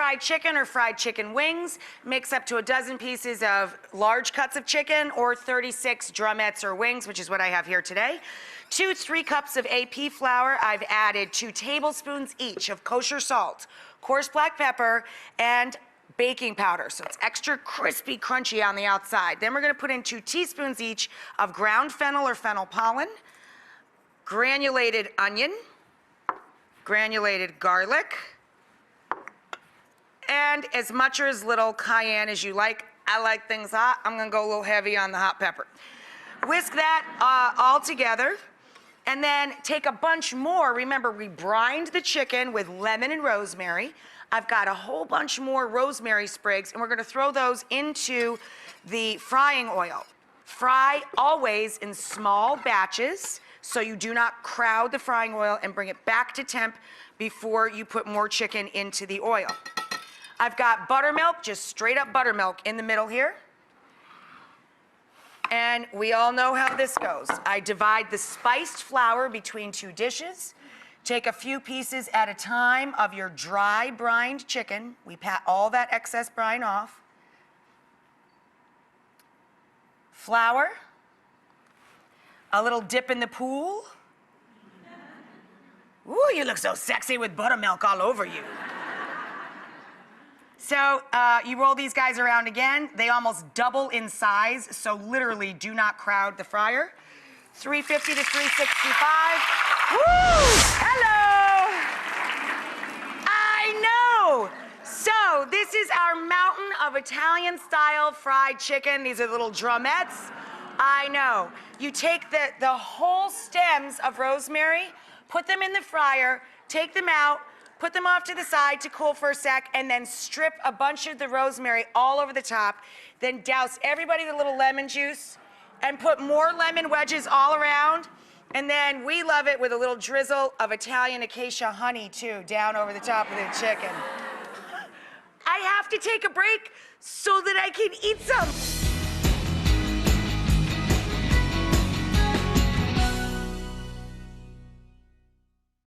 fried chicken or fried chicken wings. Mix up to a dozen pieces of large cuts of chicken or 36 drumettes or wings, which is what I have here today. 2 to 3 cups of AP flour. I've added 2 tablespoons each of kosher salt, coarse black pepper, and baking powder, so it's extra crispy, crunchy on the outside. Then we're gonna put in 2 teaspoons each of ground fennel or fennel pollen, granulated onion, granulated garlic, and as much or as little cayenne as you like. I like things hot. I'm gonna go a little heavy on the hot pepper. Whisk that all together, and then take a bunch more. Remember, we brined the chicken with lemon and rosemary. I've got a whole bunch more rosemary sprigs, and we're gonna throw those into the frying oil. Fry always in small batches, so you do not crowd the frying oil, and bring it back to temp before you put more chicken into the oil. I've got buttermilk, just straight up buttermilk in the middle here. And we all know how this goes. I divide the spiced flour between 2 dishes. Take a few pieces at a time of your dry brined chicken. We pat all that excess brine off. Flour. A little dip in the pool. Ooh, you look so sexy with buttermilk all over you. So you roll these guys around again. They almost double in size, so literally do not crowd the fryer. 350 to 365. Woo! Hello! I know! So this is our mountain of Italian-style fried chicken. These are little drumettes. I know. You take the whole stems of rosemary, put them in the fryer, take them out, put them off to the side to cool for a sec, and then strip a bunch of the rosemary all over the top. Then douse everybody with a little lemon juice and put more lemon wedges all around. And then we love it with a little drizzle of Italian acacia honey, too, down over the top of the chicken. I have to take a break so that I can eat some.